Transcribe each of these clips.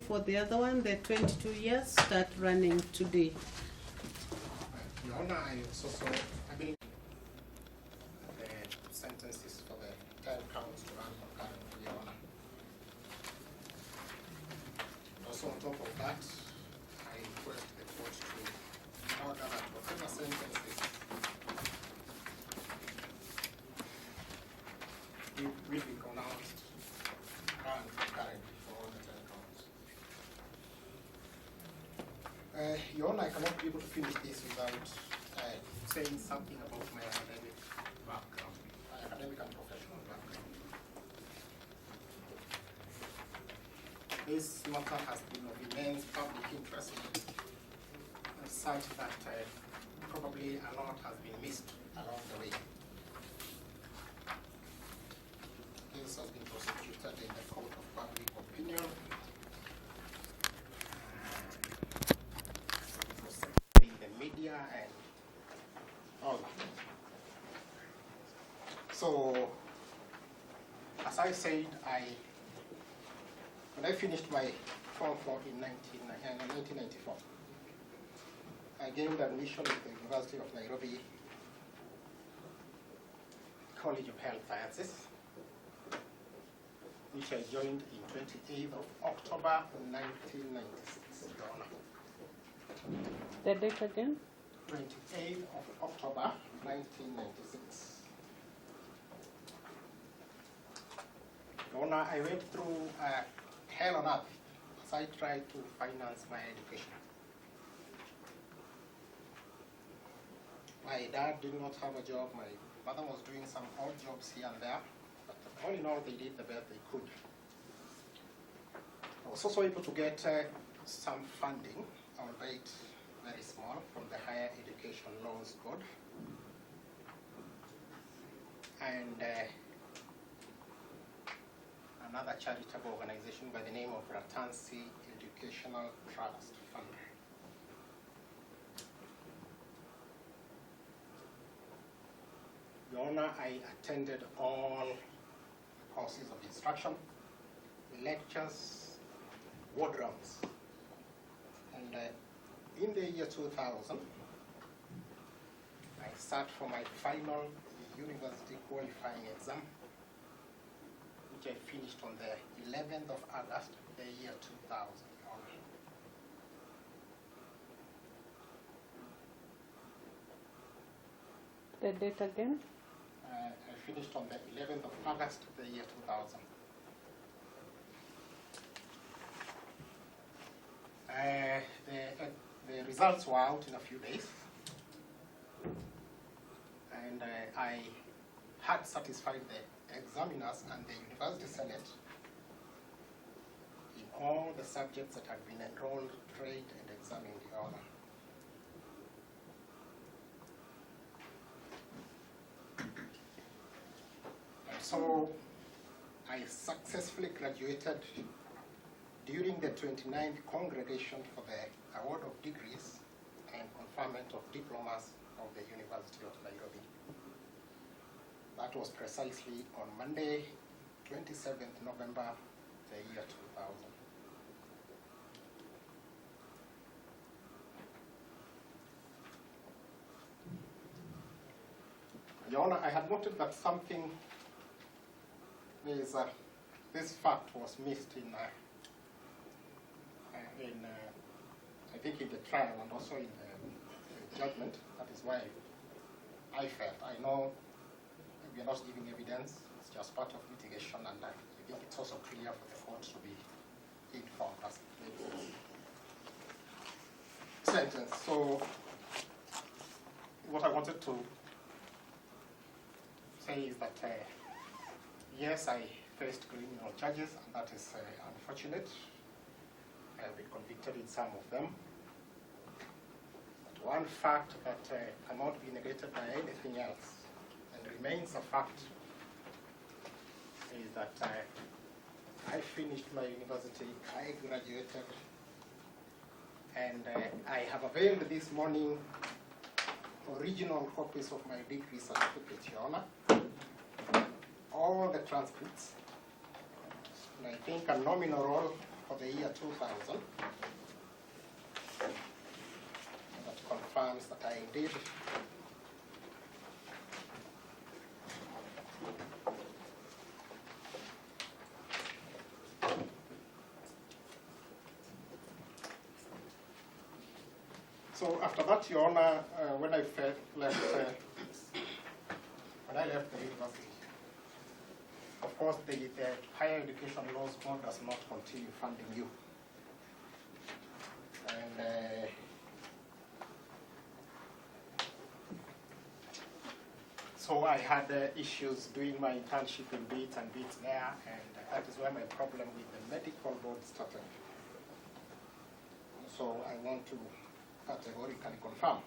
for the other one, the 22 years, start running today. Your Honor, I also saw, I believe, the sentences for the 10 counts to run concurrently, Your Honor. Also, on top of that, I request the court to order that whatever sentences will be pronounced run concurrently for all the 10 counts. Your Honor, I cannot be able to finish this without saying something about my academic background, my academic and professional background. This matter has been of immense public interest, such that probably a lot has been missed along the way. The case has been prosecuted in the court of public opinion. In the media and all that. So, as I said, when I finished my Form 4 in 1994, I gained admission at the University of Nairobi College of Health Sciences, which I joined in 28th of October 1996, Your Honor. The date again? 28th of October 1996. Your Honor, I went through hell on earth as I tried to finance my education. My dad did not have a job. My mother was doing some odd jobs here and there. But all in all, they did the best they could. I was also able to get some funding, albeit very small, from the Higher Education Laws Code. And another charitable organization by the name of Ratansi Educational Trust Fund. Your Honor, I attended all courses of instruction, lectures, ward rounds. And in the year 2000, I sat for my final university qualifying exam, which I finished on the 11th of August, the year 2000. The date again? I finished on the 11th of August, the year 2000. The results were out in a few days, and I had satisfied the examiners and the University Senate in all the subjects that had been enrolled, trained, and examined, Your Honor. And so I successfully graduated during the 29th congregation for the award of degrees and conferment of diplomas of the University of Nairobi. That was precisely on Monday, 27th November, the year 2000. Your Honor, I had noted that something is, this fact was missed in I think in the trial and also in the judgment. That is why I felt, I know we are not giving evidence, it's just part of litigation, and I think it's also clear for the court to be informed as the sentence. So what I wanted to say is that yes, I faced criminal charges, and that is unfortunate. I have been convicted in some of them. But one fact that cannot be negated by anything else and remains a fact is that I finished my university, I graduated, and I have availed this morning original copies of my degree certificate, Your Honor, all the transcripts, and I think a nominal roll for the year 2000 that confirms that I indeed So after that, Your Honor, when I left the university, of course, the Higher Education Laws Board does not continue funding you. And so I had issues doing my internship in bits and bits there, and that is where my problem with the medical board started. So I want to categorically confirm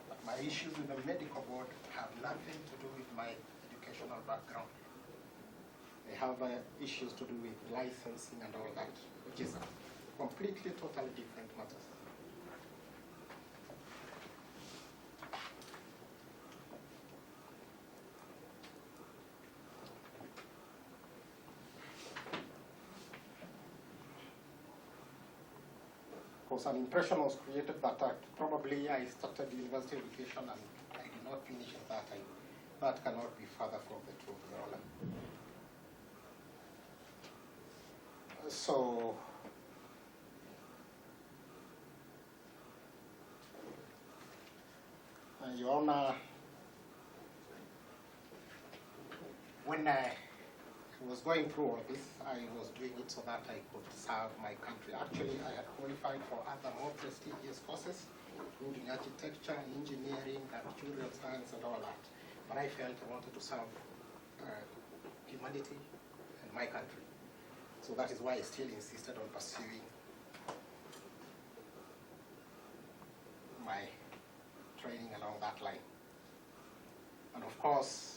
that my issues with the medical board have nothing to do with my educational background. They have issues to do with licensing and all that, which is completely, totally different matters. Because an impression was created that probably I started university education and I did not finish at that time. That cannot be further from the truth, Your Honor. So, Your Honor, when I was going through all this, I was doing it so that I could serve my country. Actually, I had qualified for other more prestigious courses, including architecture, engineering, actuarial science, and all that. But I felt I wanted to serve humanity and my country. So that is why I still insisted on pursuing my training along that line. And of course,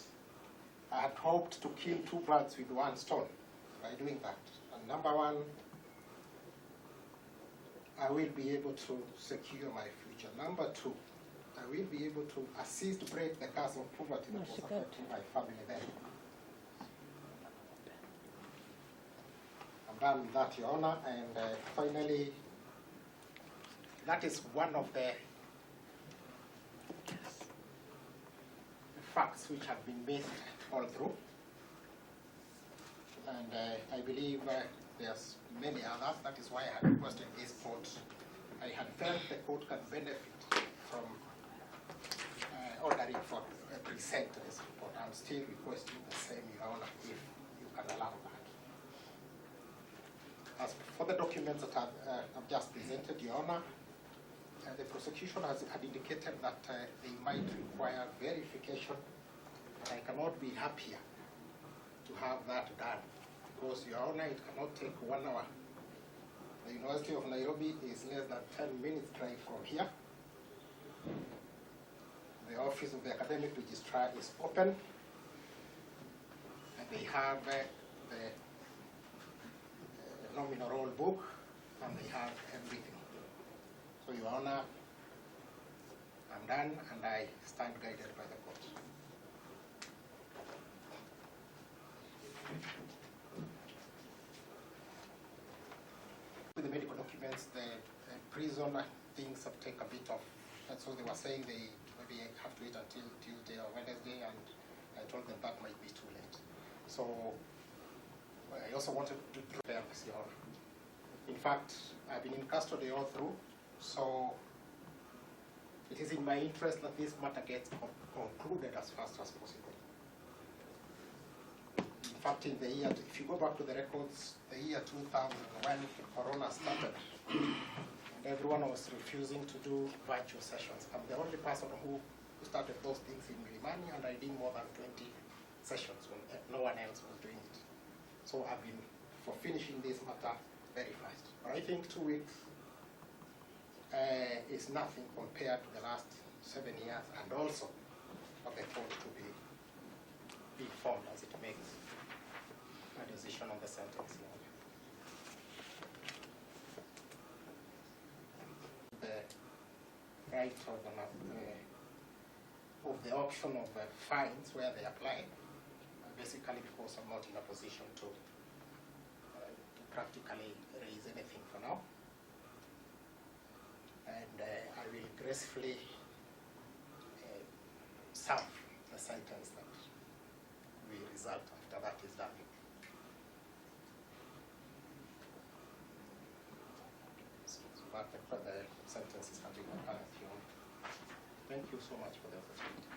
I had hoped to kill two birds with one stone by doing that. And number one, I will be able to secure my future. Number two, I will be able to assist break the curse of poverty that was affecting my family then. I'm done with that, Your Honor. And finally, that is one of the facts which have been missed all through. And I believe there's many others. That is why I had requested this court. I had felt the court can benefit from ordering for a pre-sentence report. I'm still requesting the same, Your Honor, if you can allow that. As for the documents that I've just presented, Your Honor, the prosecution had indicated that they might require verification. I cannot be happier to have that done because, Your Honor, it cannot take 1 hour. The University of Nairobi is less than 10 minutes drive from here. The office of the academic registrar is open, and they have the nominal roll book, and they have everything. So, Your Honor, I'm done, and I stand guided by the court. With the medical documents, the prison things have taken a bit of, and so they were saying they maybe have to wait until Tuesday or Wednesday, and I told them that might be too late. So I also wanted to prepare this, Your Honor. In fact, I've been in custody all through, so it is in my interest that this matter gets concluded as fast as possible. In fact, in the year, if you go back to the records, the year 2000, when Corona started, and everyone was refusing to do virtual sessions. I'm the only person who started those things in Milimani, and I did more than 20 sessions when no one else was doing it. So I've been for finishing this matter very fast. But I think 2 weeks is nothing compared to the last 7 years, and also for the court to be informed as it makes a decision on the sentence. The right of the option of fines where they apply, basically because I'm not in a position to practically raise anything for now. And I will gracefully serve the sentence that will result after that is done. But the sentences have been prepared. Thank you so much for the opportunity.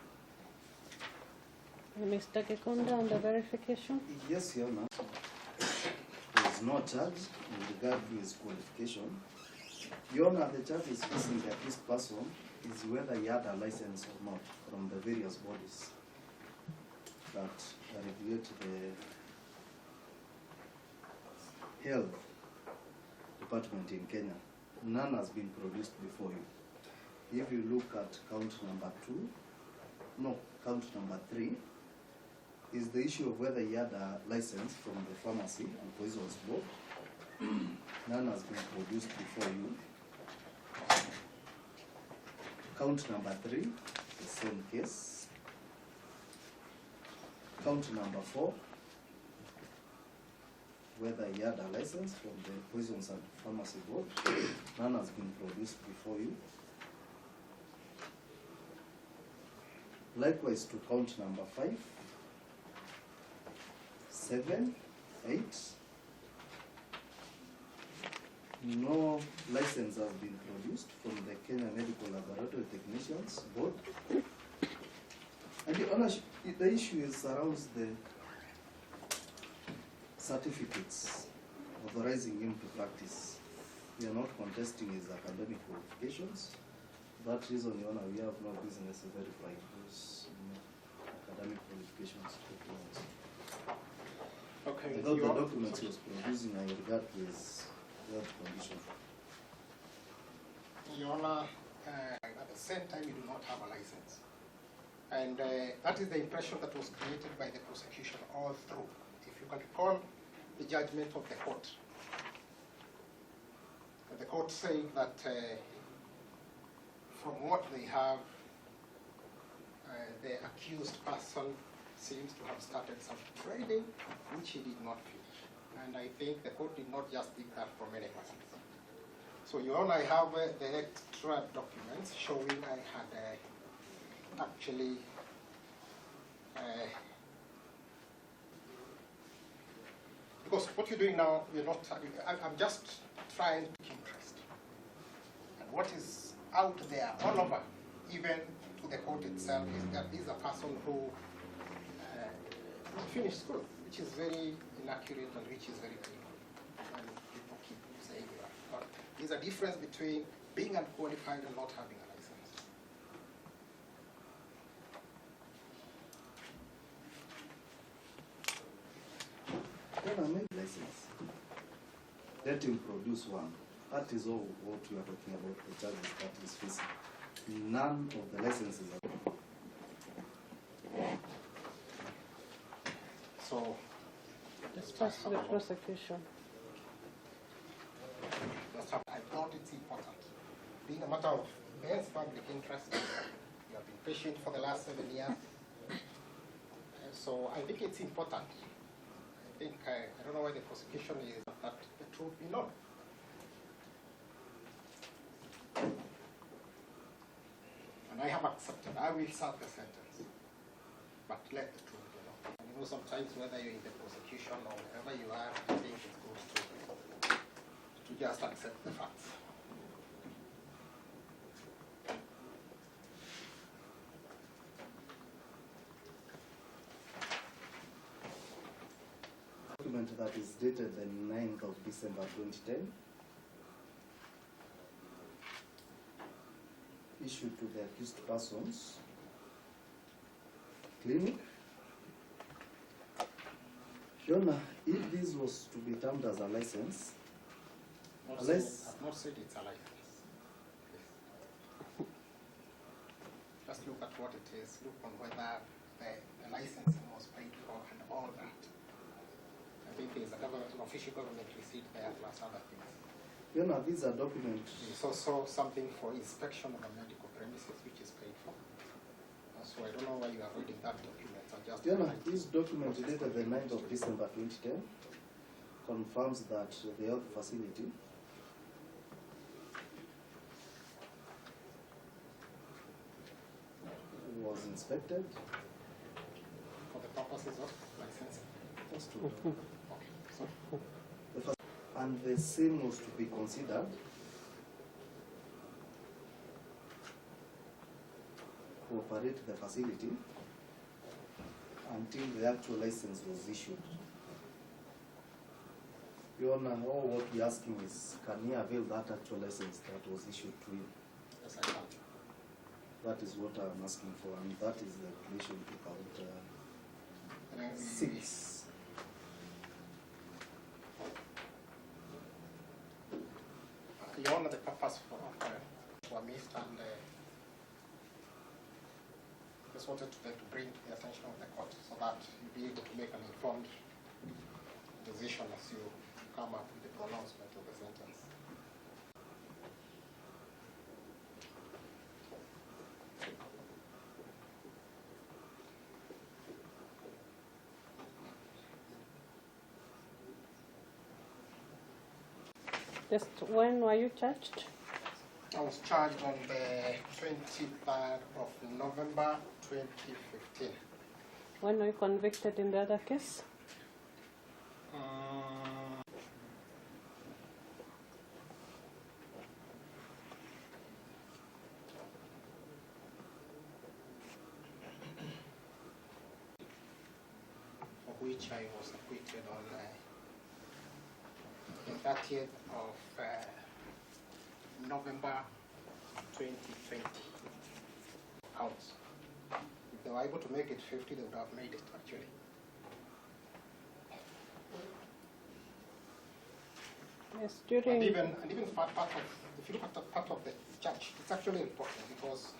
Mr. Gekunda, on the verification? Yes, Your Honor. There is no charge in regard to his qualification. Your Honor, the charge is facing the accused person is whether he had a license or not from the various bodies that regulate the health department in Kenya. None has been produced before you. If you look at count number 3, is the issue of whether he had a license from the Pharmacy and Poisons Board. None has been produced before you. Count number 3, the same case. Count number 4, whether he had a license from the Poisons and Pharmacy Board. None has been produced before you. Likewise to count number 5, 7, 8. No license has been produced from the Kenya Medical Laboratory Technicians Board. And the issue is surrounds the certificates authorizing him to practice. We are not contesting his academic qualifications. For that reason, Your Honor, we have no business verifying those academic qualifications. Okay. Without the documents he was producing, I regard to his health condition. Your Honor, at the same time, you do not have a license. And that is the impression that was created by the prosecution all through. If you can recall the judgment of the court saying that from what they have, the accused person seems to have started some training which he did not finish. And I think the court did not just think that from any person. So, Your Honor, I have the extra documents showing I had actually because what you're doing now, you're not. I'm just trying to keep interest. And what is out there all over, even to the court itself, is that this is a person who finished school, which is very inaccurate and which is very critical. And people keep saying that. But there's a difference between being unqualified and not having a license. When I make license, let him produce one. That is all what we are talking about, the charges that is facing. None of the licenses are. So, Discuss the prosecution. I thought it's important. Being a matter of best public interest, you have been patient for the last 7 years. So I think it's important. I think, I don't know why the prosecution is, that the truth be known. And I have accepted, I will serve the sentence. But let the truth be known. And you know, sometimes whether you're in the prosecution or wherever you are, I think it's good to just accept the facts. Document that is dated the 9th of December 2010, issued to the accused persons clinic. Your Honor, if this was to be termed as a license, I've not said it's a license. Just look at what it is. Look on whether the licensing was paid for and all that. I think there's an official government receipt there plus other things. Your Honor, these are documents. There's also something for inspection of a medical premises which is paid for. So I don't know why you are reading that document. Your Honor, this document dated the 9th of December 2010, confirms that the health facility was inspected. For the purposes of licensing. That's true. Okay. So, And the same was to be considered to operate the facility until the actual license was issued. Your Honor, all what we're asking is, can he avail that actual license that was issued to him? yes, I can. That is what I'm asking for, and that is the regulation about And then 6. Your Honor, the purpose for were missed, and just wanted to bring to the attention of the court so that you'll be able to make an informed decision as you come up with the pronouncement of the sentence. Just when were you charged? I was charged on the 23rd of November 2015. When were you convicted in the other case? For which I was acquitted on the 30th of November 2020. Counts. If they were able to make it 50, they would have made it actually. Yes, And during. even part of, if you look at the part of the charge, it's actually important because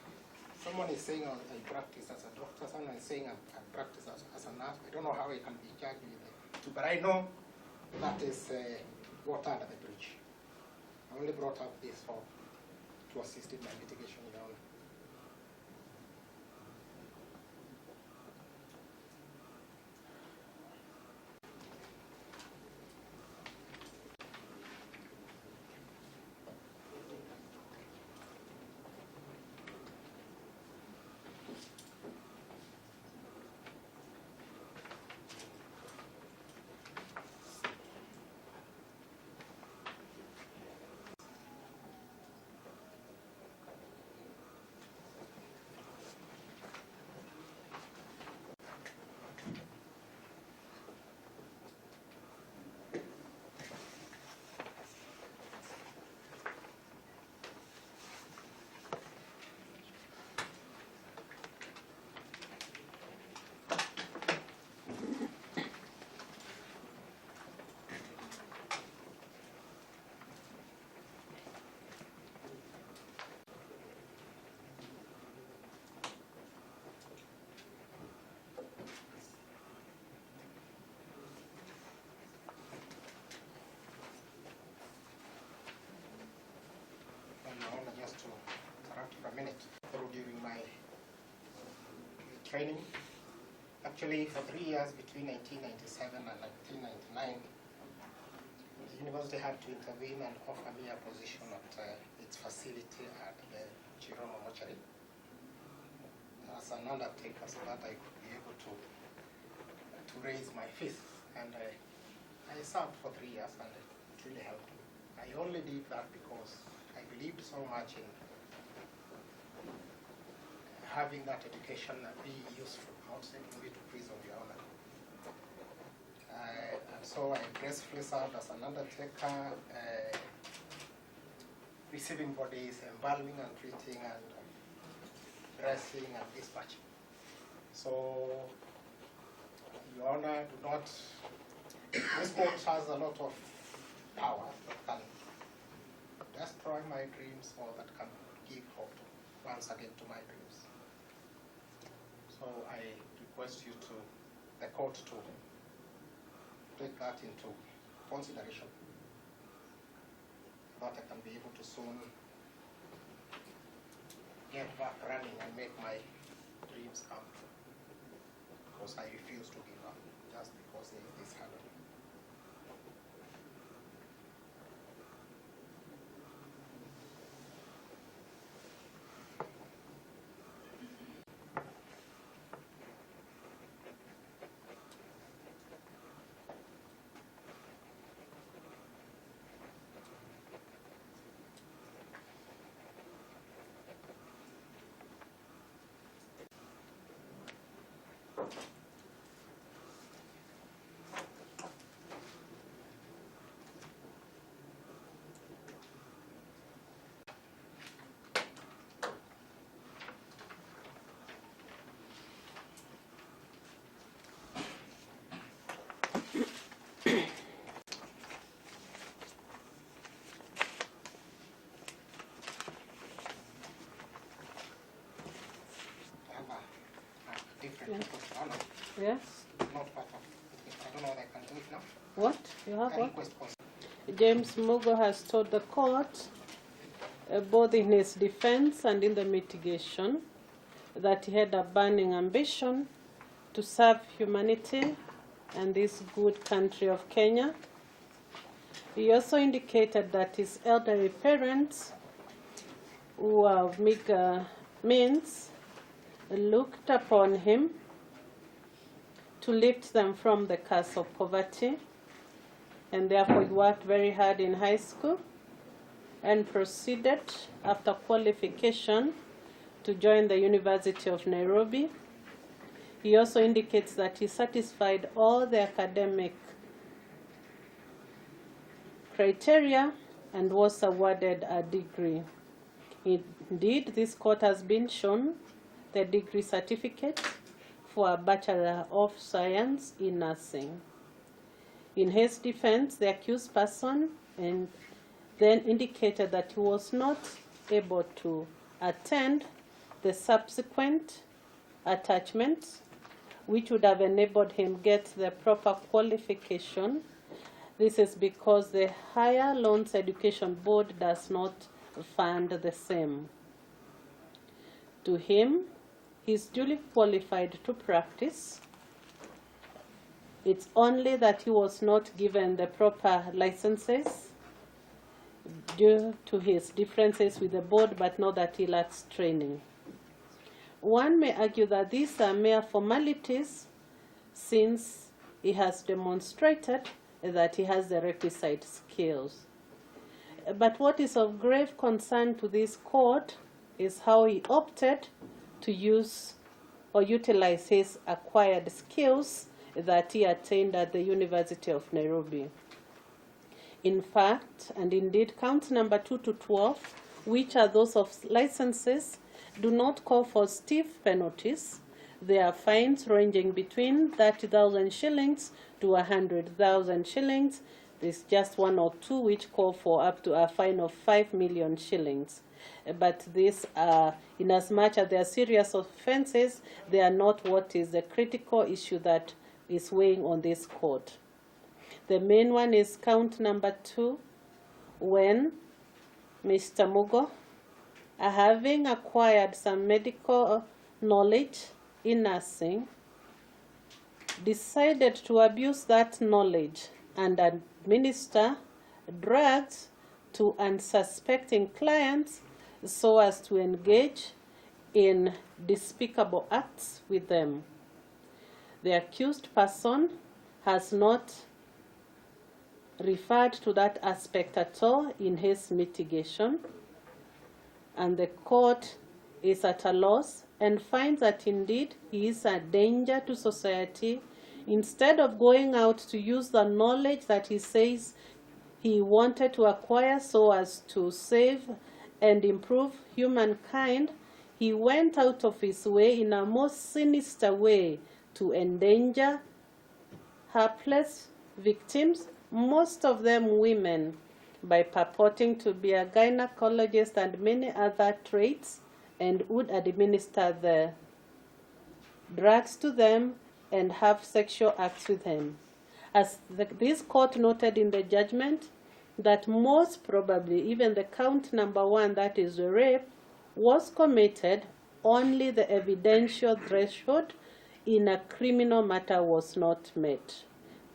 someone is saying I practice as a doctor, someone is saying I practice as a nurse. I don't know how I can be charged with the two, but I know that is water under the bridge. I only brought up this to assist in my litigation, Your Honor. Just to interrupt for a minute. During my training, actually for 3 years between 1997 and 1999, the university had to intervene and offer me a position at its facility at the Chiromo Mortuary as an undertaker so that I could be able to raise my fees. And I served for 3 years and it really helped me. I only did that because I believed so much in having that education be useful outside moving to prison, Your Honor. And so I gracefully served as an undertaker, receiving bodies, embalming and treating and dressing and dispatching. So, Your Honor, do not, this court has a lot of power that can destroy my dreams or that can give hope once again to my dreams. So I request you the court to take that into consideration so that I can be able to soon get back running and make my dreams come true. Because I refuse to give up just because there is this happening. Yes. not part of it. I don't know whether I can do it now. What? You have I what? request consent. James Mugo has told the court, both in his defense and in the mitigation, that he had a burning ambition to serve humanity and this good country of Kenya. He also indicated that his elderly parents, who are of meager means, looked upon him to lift them from the curse of poverty, and therefore he worked very hard in high school and proceeded after qualification to join the University of Nairobi. He also indicates that he satisfied all the academic criteria and was awarded a degree. Indeed, this court has been shown the degree certificate for a Bachelor of Science in Nursing. In his defense, the accused person then indicated that he was not able to attend the subsequent attachments, which would have enabled him get the proper qualification. This is because the Higher Loans Education Board does not fund the same. To him, he is duly qualified to practice. It's only that he was not given the proper licenses due to his differences with the board, but not that he lacks training. One may argue that these are mere formalities, since he has demonstrated that he has the requisite skills. But what is of grave concern to this court is how he opted to use or utilize his acquired skills that he attained at the University of Nairobi. In fact, and indeed, counts number 2 to 12, which are those of licenses, do not call for stiff penalties. They are fines ranging between 30,000 shillings to 100,000 shillings. There's just one or two which call for up to a fine of 5 million shillings. But these are, in as much as they are serious offenses, they are not what is the critical issue that is weighing on this court. The main one is count number 2, when Mr. Mugo, having acquired some medical knowledge in nursing, decided to abuse that knowledge and administer drugs to unsuspecting clients so as to engage in despicable acts with them. The accused person has not referred to that aspect at all in his mitigation, and the court is at a loss and finds that indeed he is a danger to society. Instead of going out to use the knowledge that he says he wanted to acquire so as to save and improve humankind, he went out of his way in a most sinister way to endanger helpless victims, most of them women, by purporting to be a gynecologist and many other traits, and would administer the drugs to them and have sexual acts with them. As this court noted in the judgment, that most probably even the count number 1, that is the rape, was committed, only the evidential threshold in a criminal matter was not met.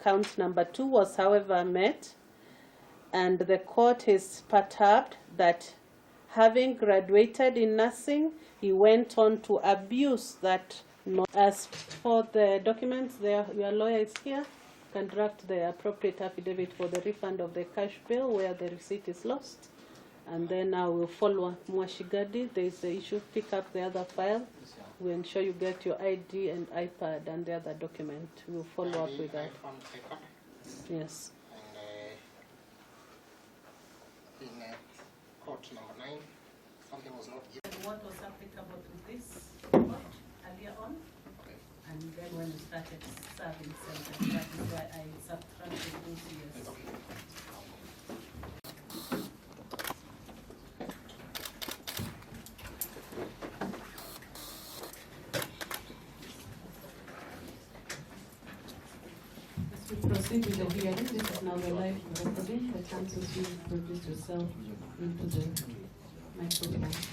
Count number 2 was, however, met, and the court is perturbed that having graduated in nursing, he went on to abuse that. As for the documents, your lawyer is here, can draft the appropriate affidavit for the refund of the cash bill where the receipt is lost. And then I will follow Mwashigadi. There is the issue, pick up the other file. We'll ensure you get your ID and iPad and the other document. We'll follow up with that. Yes. And in court number 9, something was not given. What was applicable to this court earlier on? Okay. And then when you started serving sentence, that is why I subtracted those years. Okay. proceed with the hearing. This is now the live recording. The chances you introduce yourself into the microphone.